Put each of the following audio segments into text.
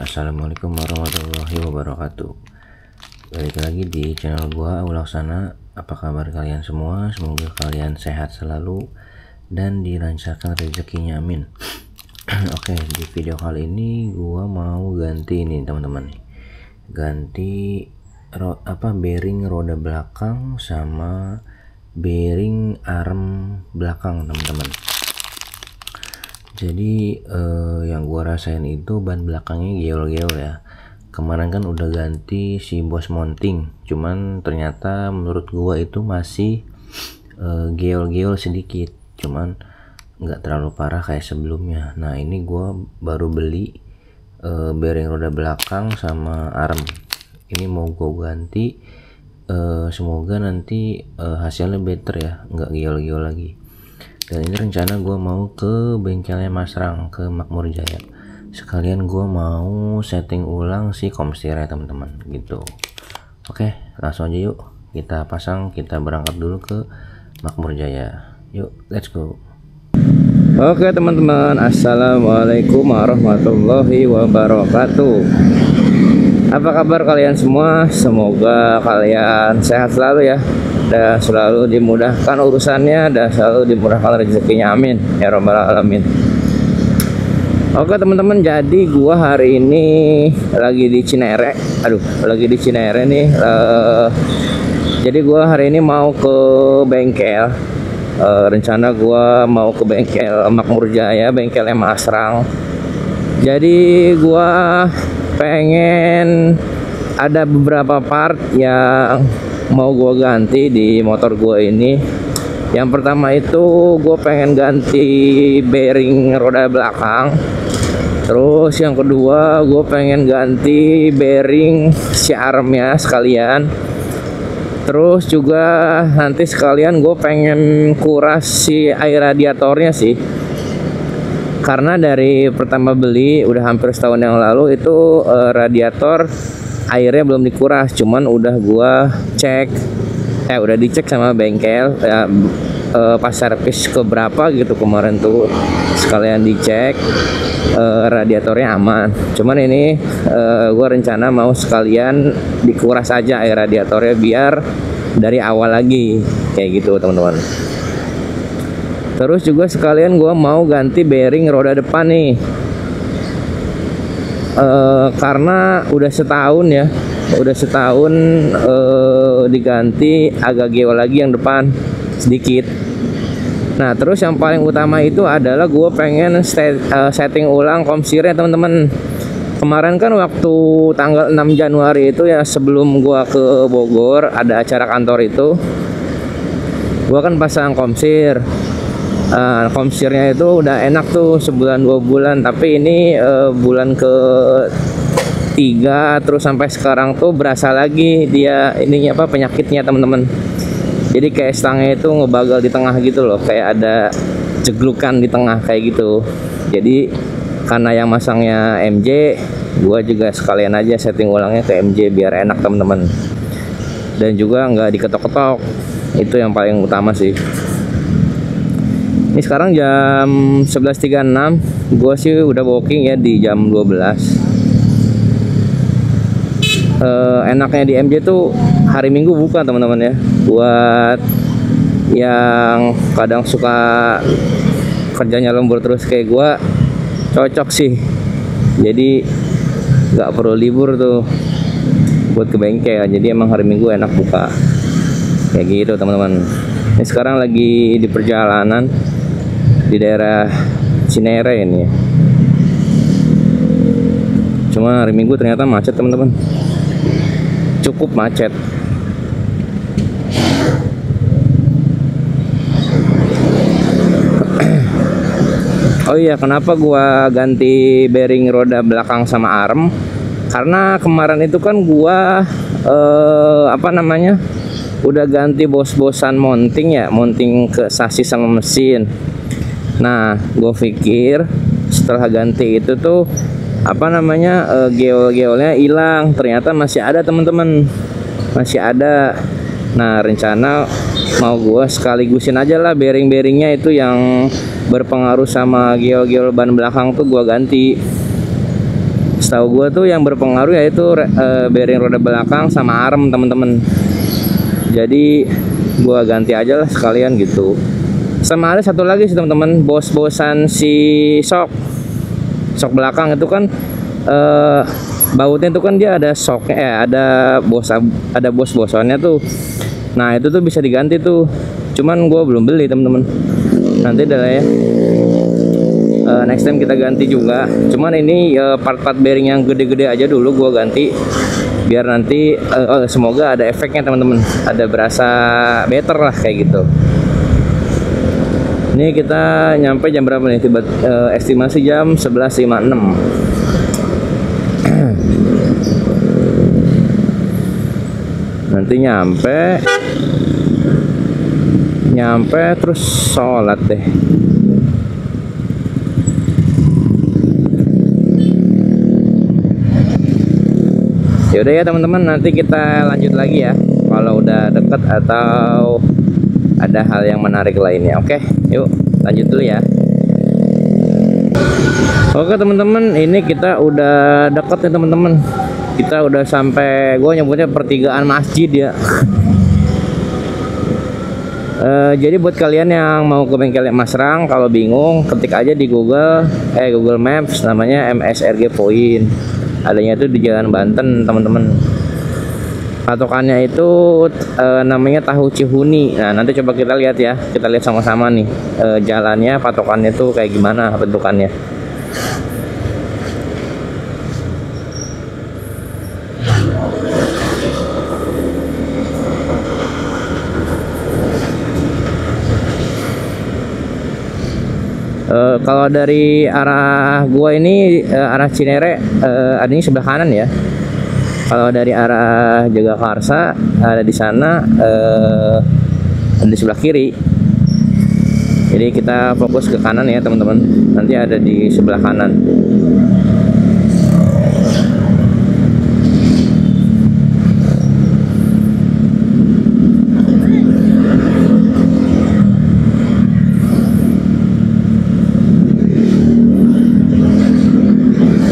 Assalamualaikum warahmatullahi wabarakatuh. Balik lagi di channel gua Laksana. Apa kabar kalian semua? Semoga kalian sehat selalu dan dilancarkan rezekinya, amin. Oke, di video kali ini gua mau ganti ini teman-teman, ganti bearing roda belakang sama bearing arm belakang teman-teman. Jadi yang gua rasain itu ban belakangnya geol-geol ya. Kemarin kan udah ganti si Boss mounting, cuman ternyata menurut gua itu masih geol-geol sedikit, cuman nggak terlalu parah kayak sebelumnya. Nah ini gua baru beli bearing roda belakang sama arm, ini mau gua ganti. Semoga nanti hasilnya better ya, nggak geol-geol lagi. Dan ini rencana gue mau ke bengkelnya Mas Rang, ke Makmur Jaya. Sekalian gue mau setting ulang si komstirnya teman-teman gitu. Oke, langsung aja yuk kita pasang, kita berangkat dulu ke Makmur Jaya. Yuk, let's go. Oke teman-teman, assalamualaikum warahmatullahi wabarakatuh. Apa kabar kalian semua? Semoga kalian sehat selalu ya, dan selalu dimudahkan urusannya, dan selalu dimudahkan rezekinya, amin ya rabbal alamin. Oke teman-teman, jadi gua hari ini lagi di Cinere. Lagi di Cinere nih. Jadi gua hari ini mau ke bengkel. Rencana gua mau ke bengkel Makmur Jaya, bengkelnya Mas Rang. Jadi gua pengen ada beberapa part yang mau gue ganti di motor gue ini. Yang pertama itu gue pengen ganti bearing roda belakang. Terus yang kedua gue pengen ganti bearing si armnya sekalian. Terus juga nanti sekalian gue pengen kuras si air radiatornya sih, karena dari pertama beli udah hampir setahun yang lalu itu radiator airnya belum dikuras, cuman udah gua cek, udah dicek sama bengkel ya, pas servis ke berapa gitu kemarin tuh sekalian dicek, radiatornya aman. Cuman ini gua rencana mau sekalian dikuras aja air radiatornya biar dari awal lagi kayak gitu teman-teman. Terus juga sekalian gua mau ganti bearing roda depan nih. Karena udah setahun ya, diganti, agak geol lagi yang depan sedikit. Nah terus yang paling utama itu adalah gue pengen setting ulang komstirnya teman-teman. Kemarin kan waktu tanggal 6 Januari itu ya, sebelum gue ke Bogor ada acara kantor itu, gue kan pasang komstir. Komstirnya itu udah enak tuh sebulan 2 bulan, tapi ini bulan ke 3 terus sampai sekarang tuh berasa lagi dia ininya penyakitnya teman-teman. Jadi kayak stangnya itu ngebagal di tengah gitu loh, kayak ada jeglukan di tengah kayak gitu. Jadi karena yang masangnya MJ, gua juga sekalian aja setting ulangnya ke MJ biar enak teman-teman, dan juga nggak diketok-ketok. Itu yang paling utama sih. Ini sekarang jam 11.36, gue sih udah walking ya di jam 12. Enaknya di MJ tuh hari Minggu buka teman-teman ya, buat yang kadang suka kerjanya lembur terus kayak gue, cocok sih. Jadi nggak perlu libur tuh buat ke bengkel, jadi emang hari Minggu enak buka kayak gitu teman-teman. Ini sekarang lagi di perjalanan di daerah Cinere ini ya. Cuma hari Minggu ternyata macet teman-teman, cukup macet. Oh iya, kenapa gua ganti bearing roda belakang sama arm? Karena kemarin itu kan gua udah ganti bos-bosan mounting ya, mounting ke sasis sama mesin. Nah, gue pikir setelah ganti itu tuh geol-geolnya hilang. Ternyata masih ada teman-teman, masih ada. Nah, rencana mau gue sekaligusin aja lah bearing-bearingnya itu yang berpengaruh sama geol-geol ban belakang tuh gue ganti. Setahu gue tuh yang berpengaruh yaitu bearing roda belakang sama arm teman-teman. Jadi gue ganti aja lah sekalian gitu. Sama ada satu lagi sih teman-teman, bos-bosan si shock belakang itu kan bautnya itu kan dia ada shocknya, ada bos-bosannya tuh. Nah itu tuh bisa diganti tuh, cuman gue belum beli teman-teman. Nanti dah lah ya, next time kita ganti juga. Cuman ini part-part bearing yang gede-gede aja dulu gue ganti, biar nanti semoga ada efeknya teman-teman, ada berasa better lah kayak gitu. Ini kita nyampe jam berapa nih? Estimasi jam 11.56. Nanti nyampe terus sholat deh. Yaudah ya teman-teman, nanti kita lanjut lagi ya kalau udah deket atau ada hal yang menarik lainnya. Oke, yuk lanjut dulu ya. Oke teman-teman, ini kita udah deket ya teman-teman. Kita udah sampai, gue nyebutnya pertigaan masjid ya. Jadi buat kalian yang mau ke bengkelnya Mas Rang, kalau bingung ketik aja di Google Maps, namanya MSRG Point. Adanya itu di Jalan Banten teman-teman. Patokannya itu namanya tahu Cihuni. Nah nanti coba kita lihat ya, kita lihat sama-sama nih jalannya, patokannya tuh kayak gimana bentukannya. Kalau dari arah gua ini arah Cinere, adanya sebelah kanan ya. Kalau dari arah Jagakarsa ada di sana, ada di sebelah kiri. Jadi kita fokus ke kanan ya teman-teman. Nanti ada di sebelah kanan.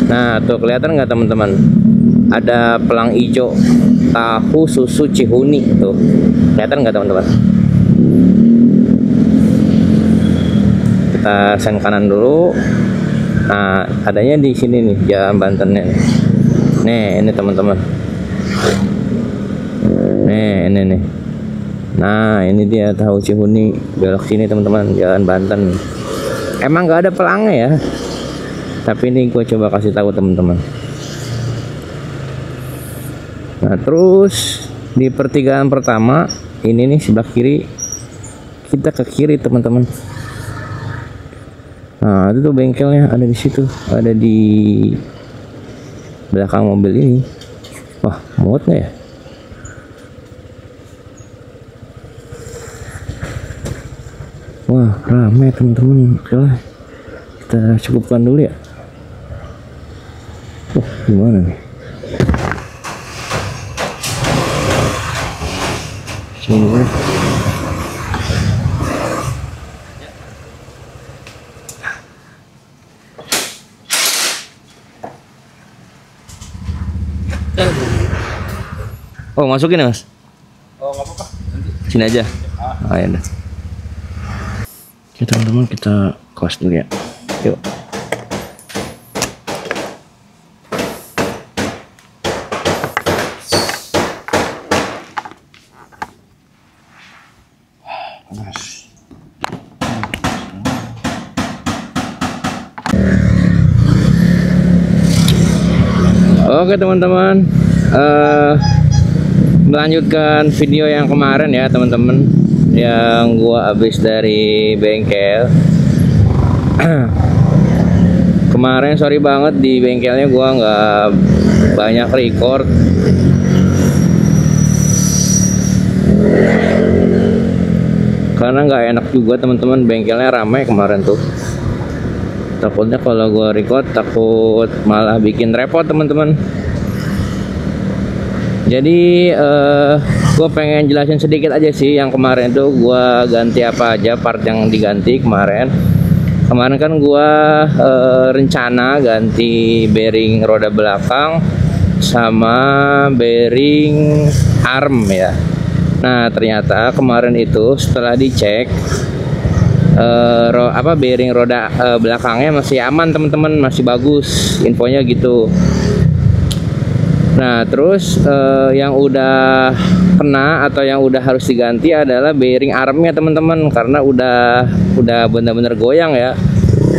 Nah tuh kelihatan nggak teman-teman, ada pelang hijau tahu susu Cihuni tuh, kelihatan nggak teman-teman? Kita sen kanan dulu. Nah adanya di sini nih Jalan Bantennya nih, ini teman-teman, ini nih. Nah ini dia tahu Cihuni, belok sini teman-teman, Jalan Banten. Emang nggak ada pelangnya ya, tapi ini gue coba kasih tahu teman-teman. Nah terus di pertigaan pertama ini nih sebelah kiri, kita ke kiri teman-teman. Nah itu tuh bengkelnya ada di situ, ada di belakang mobil ini. Wah muat nggak ya? Wah ramai teman-teman. Oke lah, kita cukupkan dulu ya. Gimana nih? Sini dulu. Oh masukin ya mas? Oh nggak apa-apa. Sini aja. Oh ya udah. Oke teman-teman, kita close dulu ya. Yuk. Oke teman-teman, melanjutkan video yang kemarin ya teman-teman, yang gua habis dari bengkel. Kemarin sorry banget, di bengkelnya gua nggak banyak record karena nggak enak juga teman-teman, bengkelnya ramai kemarin tuh. Takutnya kalau gua record takut malah bikin repot teman-teman. Jadi gue pengen jelasin sedikit aja sih yang kemarin tuh gue ganti apa aja part yang diganti kemarin. Kemarin kan gua rencana ganti bearing roda belakang sama bearing arm ya. Nah ternyata kemarin itu setelah dicek bearing roda belakangnya masih aman teman-teman, masih bagus, infonya gitu. Nah terus yang udah kena atau yang udah harus diganti adalah bearing armnya teman-teman, karena udah benar-benar goyang ya.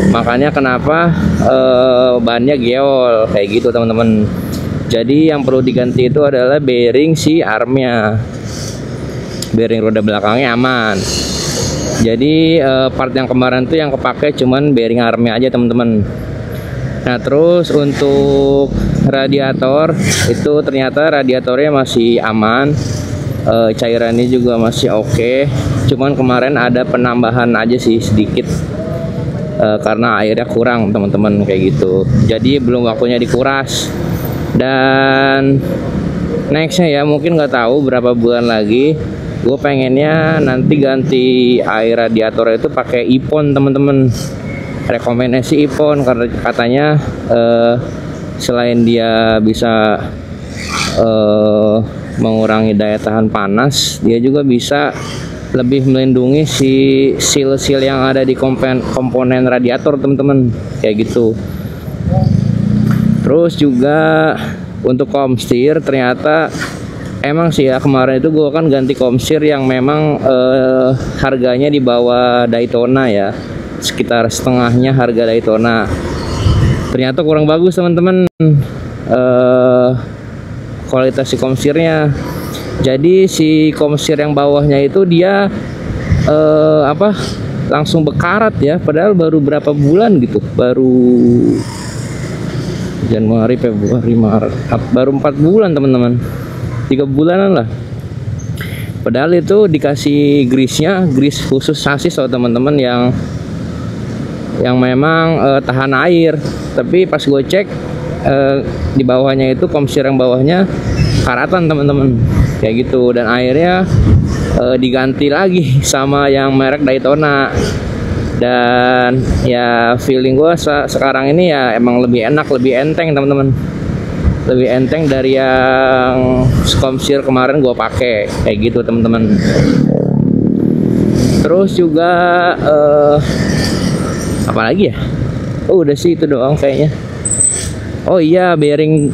Makanya kenapa bannya geol kayak gitu teman-teman. Jadi yang perlu diganti itu adalah bearing si armnya. Bearing roda belakangnya aman. Jadi part yang kemarin tuh yang kepake cuman bearing armnya aja teman-teman. Nah terus untuk radiator itu ternyata radiatornya masih aman, cairannya juga masih oke. Cuman kemarin ada penambahan aja sih sedikit, karena airnya kurang teman-teman kayak gitu. Jadi belum waktunya dikuras. Dan nextnya ya mungkin nggak tahu berapa bulan lagi, gue pengennya nanti ganti air radiator itu pakai Ipon teman-teman. Rekomendasi Ipon karena katanya selain dia bisa mengurangi daya tahan panas, dia juga bisa lebih melindungi si seal-seal yang ada di komponen radiator teman-teman kayak gitu. Terus juga untuk komstir ternyata emang sih ya, kemarin itu gue kan ganti komstir yang memang harganya di bawah Daytona ya, sekitar setengahnya harga Daytona. Ternyata kurang bagus teman-teman kualitas si komstirnya. Jadi si komstir yang bawahnya itu dia langsung bekarat ya, padahal baru berapa bulan gitu, baru Januari, Februari, Maret, baru 4 bulan teman-teman, 3 bulanan lah. Padahal itu dikasih grease khusus sasis loh teman-teman, yang memang tahan air. Tapi pas gue cek di bawahnya itu komstir yang bawahnya karatan teman-teman kayak gitu, dan airnya diganti lagi sama yang merek Daytona. Dan ya feeling gue sekarang ini ya emang lebih enak, lebih enteng teman-teman, lebih enteng dari yang komstir kemarin gue pakai kayak gitu teman-teman. Terus juga apa lagi ya? Oh udah sih itu doang kayaknya. Oh iya, bearing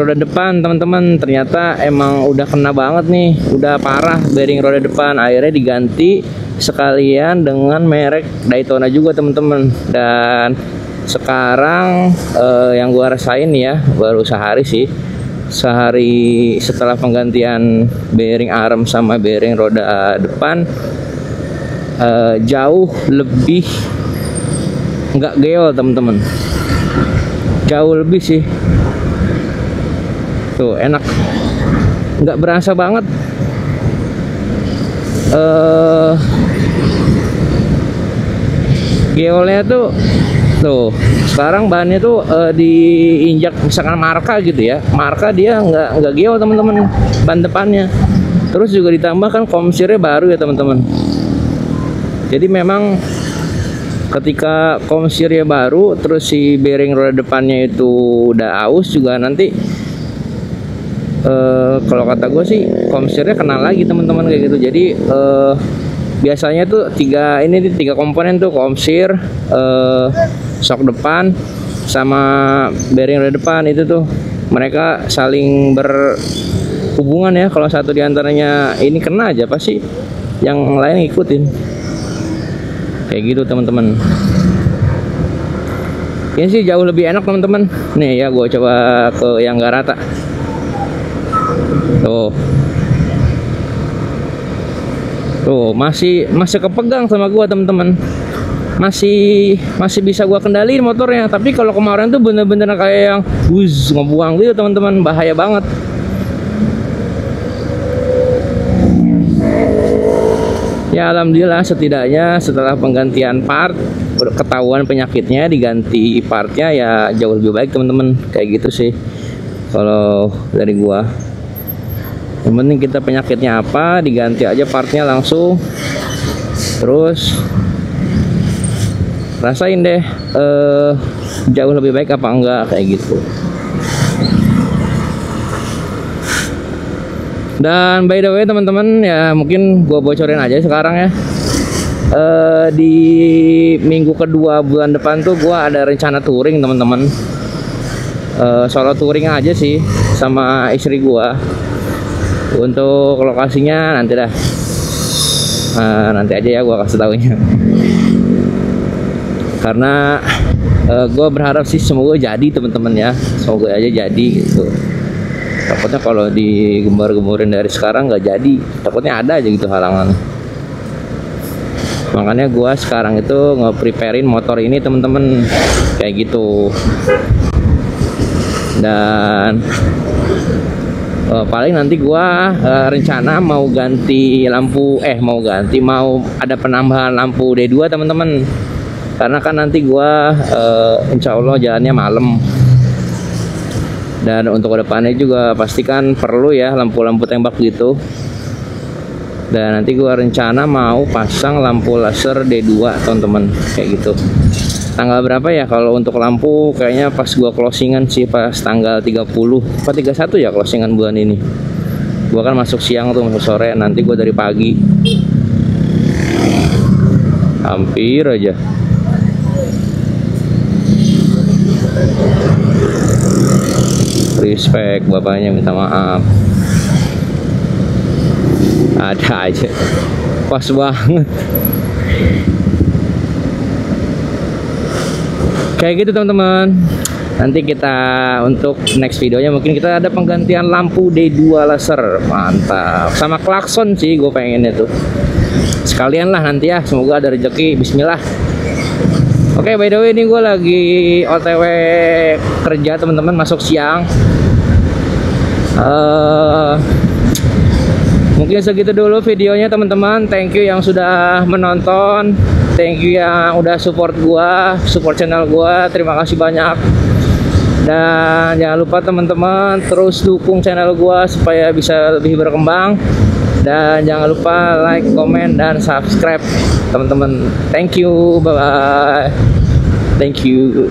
roda depan teman-teman, ternyata emang udah kena banget nih, udah parah bearing roda depan. Akhirnya diganti sekalian dengan merek Daytona juga teman-teman. Dan sekarang yang gua rasain ya, baru sehari setelah penggantian bearing arm sama bearing roda depan, jauh lebih nggak geol teman-teman, jauh lebih sih. Tuh enak, nggak berasa banget geolnya tuh sekarang bahannya tuh diinjak misalkan marka gitu ya, marka dia nggak geol teman-teman ban depannya. Terus juga ditambahkan komstirnya baru ya teman-teman. Jadi memang ketika komstirnya baru, terus si bearing roda depannya itu udah aus juga, nanti kalau kata gue sih komstirnya kena lagi teman-teman kayak gitu. Jadi biasanya tuh tiga komponen tuh, komstir, shock depan, sama bearing roda depan, itu tuh mereka saling berhubungan ya. Kalau satu diantaranya ini kena aja, pasti yang lain ngikutin kayak gitu teman-teman. Ini sih jauh lebih enak teman-teman. Nih ya, gue coba ke yang gak rata. Tuh masih kepegang sama gua teman-teman, masih bisa gua kendaliin motornya. Tapi kalau kemarin tuh bener-bener kayak yang ngebuang gitu teman-teman, bahaya banget. Ya alhamdulillah, setidaknya setelah penggantian part, ketahuan penyakitnya, diganti partnya, ya jauh lebih baik teman-teman kayak gitu sih kalau dari gua. Yang penting kita penyakitnya apa, diganti aja partnya langsung. Terus rasain deh jauh lebih baik apa enggak kayak gitu. Dan by the way teman-teman ya, mungkin gua bocorin aja sekarang ya, di minggu kedua bulan depan tuh gua ada rencana touring teman-teman, solo touring aja sih sama istri gua. Untuk lokasinya nanti dah, nanti aja ya gua kasih taunya. Karena gue berharap sih semoga jadi teman-teman ya, semoga aja jadi gitu. Takutnya kalau digembar-gemurin dari sekarang nggak jadi, takutnya ada aja gitu halangan. Makanya gue sekarang itu nge-preparein motor ini teman-teman kayak gitu. Dan paling nanti gue rencana mau ganti lampu, mau ada penambahan lampu D2 teman-teman. Karena kan nanti gua insya Allah jalannya malam, dan untuk kedepannya juga pastikan perlu ya lampu-lampu tembak gitu. Dan nanti gua rencana mau pasang lampu laser D2 teman-teman kayak gitu. Tanggal berapa ya kalau untuk lampu? Kayaknya pas gua closingan sih, pas tanggal 30 apa 31 ya closingan bulan ini. Gua kan masuk siang tuh, masuk sore, nanti gua dari pagi. Hampir aja. Respect bapaknya, minta maaf. Ada aja pas banget kayak gitu teman-teman. Nanti kita untuk next videonya mungkin kita ada penggantian lampu D2 laser, mantap, sama klakson sih gue pengennya tuh sekalian lah nanti ya, semoga ada rezeki, bismillah. Oke, by the way ini gue lagi OTW kerja teman-teman, masuk siang. Mungkin segitu dulu videonya teman-teman. Thank you yang sudah menonton, thank you yang udah support gua, support channel gua, terima kasih banyak. Dan jangan lupa teman-teman terus dukung channel gua supaya bisa lebih berkembang. Dan jangan lupa like, comment, dan subscribe teman-teman. Thank you, bye bye. Thank you.